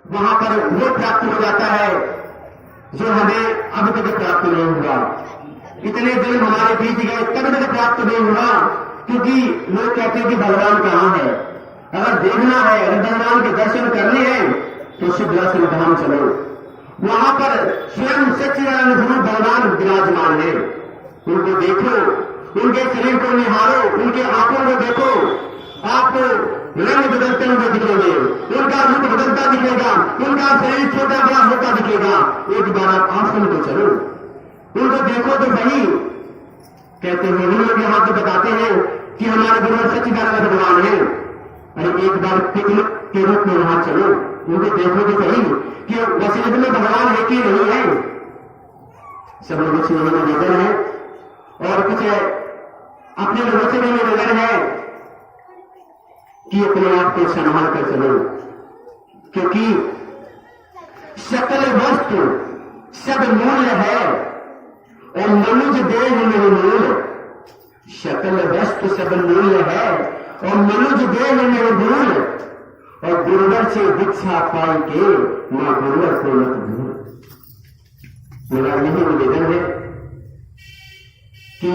वहां पर वो प्राप्त हो जाता है जो हमें अब तक प्राप्त नहीं हुआ। इतने दिन हमारे बीत गए तब तक प्राप्त नहीं हुआ, क्योंकि लोग कहते हैं कि भगवान कहां है। अगर देखना है, अगर भगवान के दर्शन करने हैं तो सिद्धराश्रम धाम चलो। वहां पर स्वयं सच्चिदानंद स्वरूप भगवान विराजमान है। उनको देखो, उनके शरीर को निहारो, उनके आंखों को देखो, आपको रंग बदलते हुए दिखेंगे, उनका रूप बदलता दिखेगा, उनका शरीर छोटा बड़ा होता दिखेगा। एक बार आप आश्रम को चलो, उनको देखो तो सही। कहते हैं हम लोग यहां तो बताते हैं कि हमारे गुरु सच्चिदानंद भगवान है। अरे एक बार पिकनिक के रूप में वहां चलो, उनको देखो तो सही कि वसीयत में भगवान है कि नहीं है। सब लोगों से निवेदन है और कुछ अपने लोगों से भी निवेदन है कि अपने आप को संभाल कर चलो, क्योंकि सकल वस्तु सब मूल्य है और मनुष्य देह में मूल। सकल वस्तु सब मूल्य है और मनुष्य देह में मूल। और गुरुवर से दीक्षा पाई के मां गुरुवर को मत भूल। मेरा यही निवेदन है कि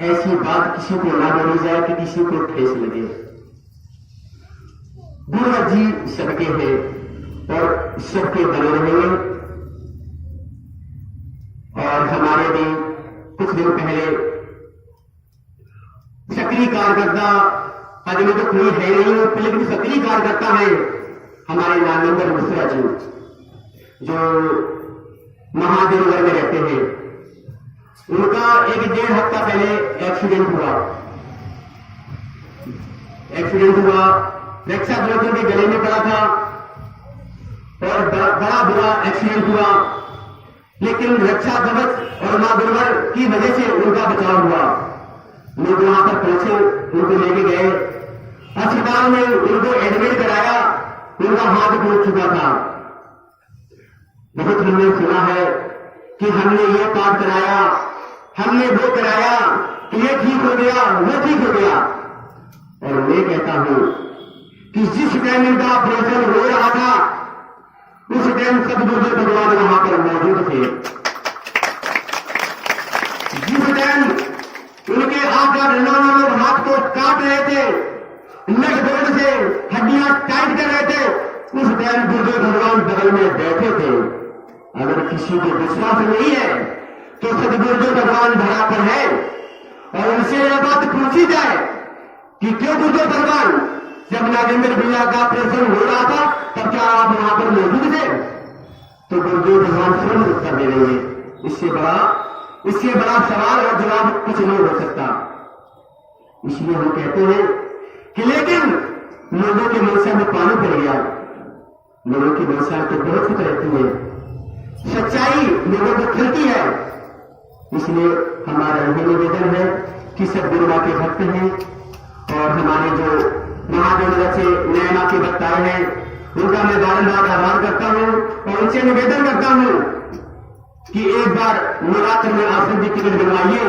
ऐसी बात किसी को ना बोली जाए कि किसी को ठेस लगे। गुरुवर जी सबके हैं और सबके बने रहेंगे। और हमारे भी कुछ दिन पहले सक्रिय कार्यकर्ता, आदमी तो कोई है नहीं, लेकिन सक्रिय कार्यकर्ता है हमारे नागेंद्र मिश्रा जी, जो महादेवगढ़ में रहते हैं। उनका 1-1.5 हफ्ता पहले एक्सीडेंट हुआ। रक्षा कवच उनके गले में पड़ा था और बड़ा बुरा एक्सीडेंट हुआ, लेकिन रक्षा कवच और मां गुरुवर की वजह से उनका बचाव हुआ। लोग वहां पर पहुंचे, उनको लेके गए अस्पताल में, उनको एडमिट कराया। उनका हाथ टूट चुका था। बहुत हमने सुना है कि हमने ये पाठ कराया, हमने वो कराया, ये ठीक हो गया, वो ठीक हो गया। और मैं कहता हूं कि जिस टाइम इनका ऑपरेशन हो रहा था उस टाइम सदगुरुदेव भगवान वहां पर मौजूद थे। जिस टाइम उनके आकर लोग हाथ को काट रहे थे, नट बोल्ट से हड्डियां टाइट कर रहे थे, उस टाइम गुरुदेव भगवान बगल में बैठे थे। अगर किसी को विश्वास नहीं है तो सदगुरुदेव भगवान धरा पर है और उनसे यह बात पूछी जाए कि क्यों गुरुदेव भगवान, जब नागेंद्र भैया का ऑपरेशन हो रहा था तब क्या आप वहां पर मौजूद थे? तो गुरुदेव भगवान स्वयं उत्तर दे देंगे। इससे बड़ा सवाल और जवाब कुछ नहीं हो सकता। इसलिए हम कहते हैं कि लेकिन लोगों के मनसा में पानी पड़ गया। लोगों की मनसा तो बहुत कुछ रहती है, सच्चाई लोगों को खलती है। इसलिए हमारा यही निवेदन है कि सब गुरु मां के भक्त हैं और हमारे जो महादेव से नए मां के भक्त आए हैं, उनका मैं बारंबार आभार करता हूं और उनसे निवेदन करता हूं कि एक बार नवरात्र में आश्रम की टिकट बनवाइए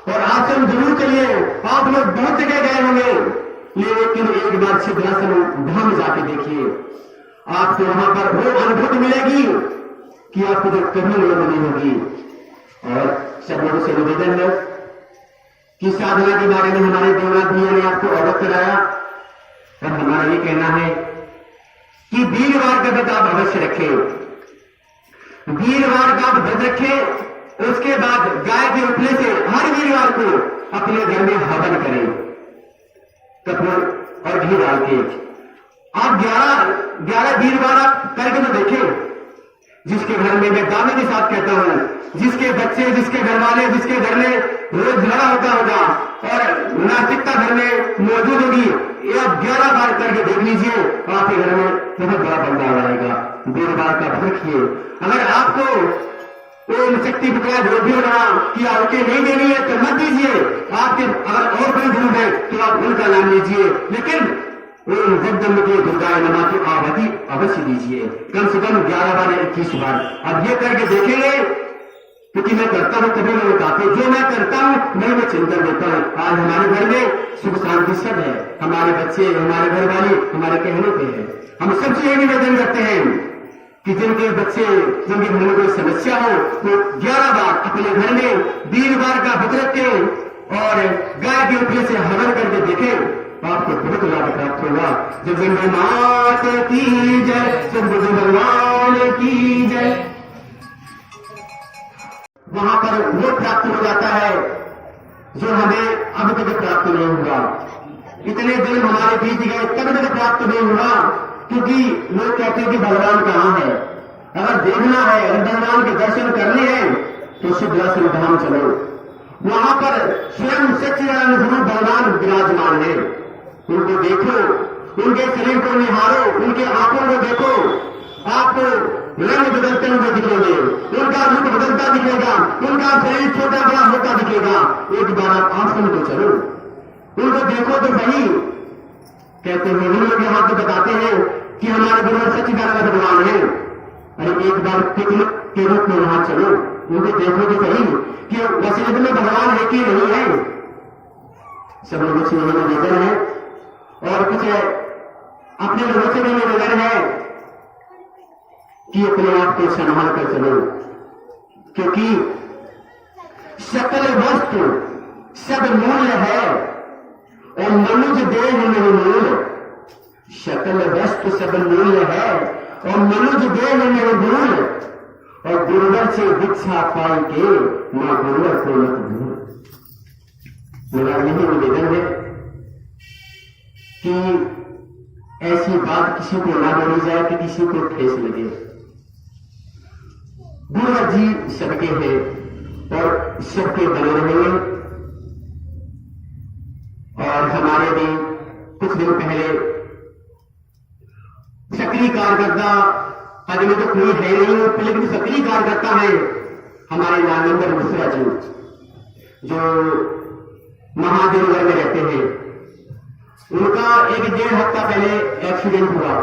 और आश्रम जरूर चलिए। आप लोग बहुत जगह गए होंगे, लेकिन एक बार सिद्धराश्रम धाम जाके देखिए, आपको वहां पर वो अनुभूति मिलेगी कि आपको जो कभी नहीं होगी। और सब लोगों से निवेदन है कि साधना के बारे में हमारे देवनाथ भैया ने आपको अवगत कराया और हमारा ये कहना है कि वीरवार का व्रत आप अवश्य रखें। वीरवार का व्रत रखें, उसके बाद गाय के उपले से हर वीरवार को अपने घर में हवन करें, कपूर और घी डाल के। आप 11 वीरवार आप करके तो देखें। जिसके घर में, मैं दावे के साथ कहता हूं, जिसके बच्चे, जिसके घर वाले, जिसके घर में रोज झगड़ा होता होगा और नास्तिकता घर में मौजूद होगी, ये आप 11 बार करके देख लीजिए, आपके घर में बहुत बड़ा बदलाव आएगा। 2 बार का रखिए। अगर आपको ओम शक्ति पुकार जो भी रहा कि आपके नहीं देनी है तो मत दीजिए। आपके अगर और कोई गुरु है तो आप उनका नाम लीजिए, लेकिन ओम जगदम्बे दुर्गाय नमः की आहुति अवश्य दीजिए, कम से कम 11 बार या 21 बार। अब ये करके देखेंगे, क्योंकि मैं करता हूं तभी लोग आते, जो मैं करता हूं मैं चिंतन देता हूं। आज हमारे घर में सुख शांति सब है, हमारे बच्चे, हमारे घर वाले हमारे कहने पे है। हम सबसे ये निवेदन करते हैं कि जिनके बच्चे, जिनके घर में कोई समस्या हो, तो 11 बार अपने घर में वीरवार का व्रत रखें और गाय के उपले से हवन करके देखें, आपको बहुत लाभ प्राप्त होगा। जब गंगा मात की जय, जब गुरु भगवान की जय। वहां पर वो प्राप्त हो जाता है जो हमें अब तक प्राप्त नहीं हुआ। इतने दिन हमारे बीत गए, तब तक प्राप्त नहीं हुआ, क्योंकि लोग कहते हैं कि भगवान कहां है। अगर देखना है, अगर भगवान के दर्शन करने हैं तो सिद्धेश्वर धाम चलो। वहां पर स्वयं सच्चिदानंद स्वरूप भगवान विराजमान है। उनको देखो, उनके शरीर को निहारो, उनके आंखों को देखो, आपको रंग बदलते हुए दिखेंगे, उनका रूप बदलता दिखेगा, उनका शरीर छोटा बड़ा होता दिखेगा। एक बार आप आश्रम को चलो, उनको देखो तो सही। कहते हैं हम लोग यहां तो बताते हैं कि हमारे गुरु सच्चिदानंद भगवान है। अरे एक बार पिकनिक के रूप में वहां चलो, उनको देखो तो सही कि वसीयत में भगवान है कि नहीं है। सब लोगों से यही निवेदन है और कुछ अपने लोगों से भी निवेदन है कि अपने आप को संभाल कर चलो, क्योंकि सकल वस्तु सब मूल्य है और मनुष्य देह नहीं मूल। सकल वस्तु सब मूल्य है और मनुष्य देह नहीं मूल। और गुरुवर से दीक्षा पाई के मां गुरुवर को मत भूल। मेरा यही निवेदन है कि ऐसी बात किसी को ना बोली जाए कि किसी को ठेस लगे। गुरुवर जी सबके हैं और सबके बने रहेंगे। और हमारे भी कुछ दिन पहले सक्रिय कार्यकर्ता, आदमी तो कोई है नहीं, लेकिन सक्रिय कार्यकर्ता है हमारे नागेंद्र मिश्रा जी, जो महादेवगढ़ में रहते हैं। उनका 1-1.5 हफ्ता पहले एक्सीडेंट हुआ।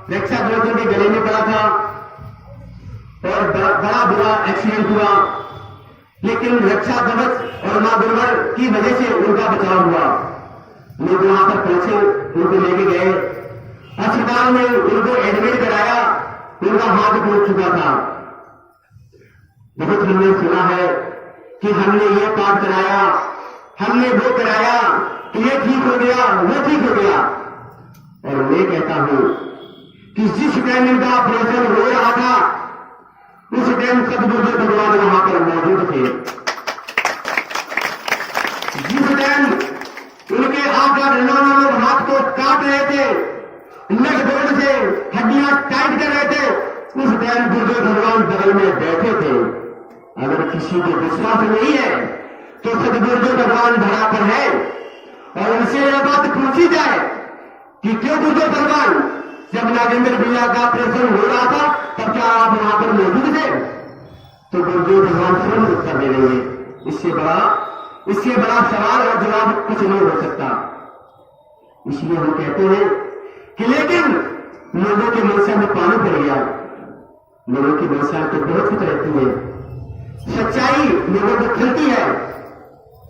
रक्षा कवच उनके गले में पड़ा था और बड़ा बुरा एक्सीडेंट हुआ, लेकिन रक्षा कवच और मां गुरुवर की वजह से उनका बचाव हुआ। लोग वहां पर पहुंचे, उनको लेके गए अस्पताल में, उनको एडमिट कराया। उनका हाथ टूट चुका था। बहुत हमने सुना है कि हमने ये पाठ कराया, हमने वो कराया, कि ये ठीक हो गया, वो ठीक हो गया। और मैं कहता हूं कि जिस टाइम इनका ऑपरेशन हो रहा था उस टाइम सदगुरु भगवान वहां पर मौजूद थे। जिस टाइम उनके आप लोग हाथ को काट रहे थे, नट बोल्ट से हड्डियां टाइट कर रहे थे, उस टाइम गुरुदेव भगवान बगल में बैठे थे। अगर किसी को विश्वास नहीं है तो सदगुरुदेव भगवान धरा पर है और उनसे यह बात पूछी जाए कि क्यों गुरुदेव भगवान, जब नागेंद्र भैया का ऑपरेशन हो रहा था तब क्या आप वहां पर मौजूद थे? तो गुरुदेव भगवान स्वयं उत्तर दे देंगे। इससे बड़ा सवाल और जवाब कुछ नहीं हो सकता। इसलिए हम कहते हैं कि लेकिन लोगों के मनसा में पानी पड़ गया। लोगों की मनसा तो बहुत कुछ रहती है, सच्चाई लोगों को खलती है।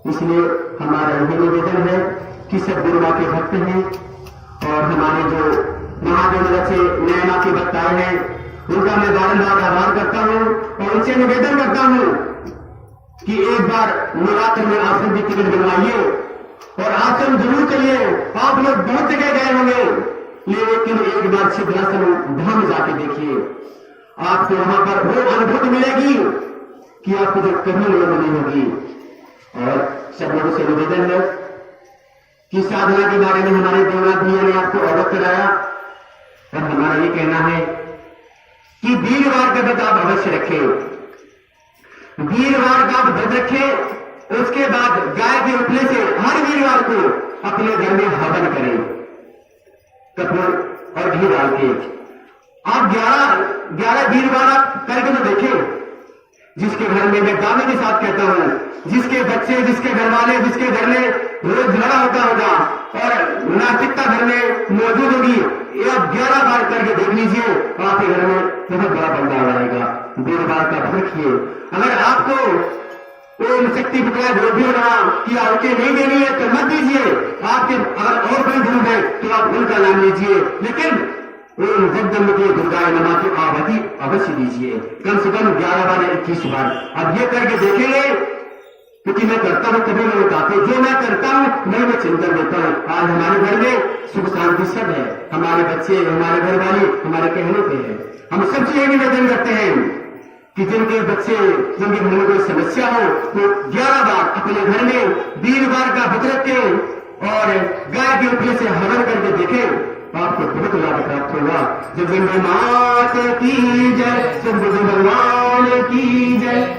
इसलिए हमारा यही निवेदन है कि सब गुरु मां के भक्त हैं और हमारे जो महादेव से नया मां के भक्त आए हैं उनका मैं बारंबार आभार करता हूं और उनसे निवेदन करता हूं कि एक बार नवरात्र में आश्रम की टिकट बनवाइए और आश्रम जरूर चलिए। आप लोग बहुत जगह गए होंगे, लेकिन एक बार सिद्धेश्वर धाम जाके देखिए, आपको वहां पर वो अनुभूति मिलेगी कि आपको जो कभी नहीं होगी। और सब लोगों से निवेदन है कि साधना के बारे में हमारे देवनाथ भैया ने आपको अवगत कराया और हमारा ये कहना है कि वीरवार का व्रत आप अवश्य रखें। वीरवार का व्रत रखें, उसके बाद गाय के उपले से हर वीरवार को अपने घर में हवन करें, कपूर और घी डाल के। आप 11 वीरवार आप करके तो देखें। जिसके घर में, मैं दावे के साथ कहता हूं, जिसके बच्चे, जिसके घर वाले, जिसके घर में रोज झगड़ा होता होगा और नास्तिकता घर में मौजूद होगी, ये आप 11 बार करके देख लीजिए, आपके घर में बहुत बड़ा बदलाव आएगा। वीरवार का व्रत रखिए। अगर आपको ओम शक्ति पुत्र जो भी होना कि आपके नहीं देनी है तो मत दीजिए, आपके अगर और कोई धूम है तो आप उनका नाम लीजिए, लेकिन ओम जगदम्बे दुर्गाए नमः की आहुति अवश्य दीजिए, कम से कम 11 बार या 21 बार। अब ये करके देखेंगे, क्योंकि मैं करता हूं कभी नहीं बताते, जो मैं करता हूं मैं चिंतन देता हूं। आज हमारे घर में सुख शांति सब है, हमारे बच्चे, हमारे घर वाले हमारे कहने पे है। हम सबसे यही निवेदन करते हैं कि जिनके बच्चे, जिनके घर में कोई समस्या हो तो 11 बार अपने घर में वीरवार का व्रत रखें और गाय के उपले से हवन करके देखें, आपको बहुत लाभ प्राप्त होगा। जब माता की जय, जब भगवान की जय।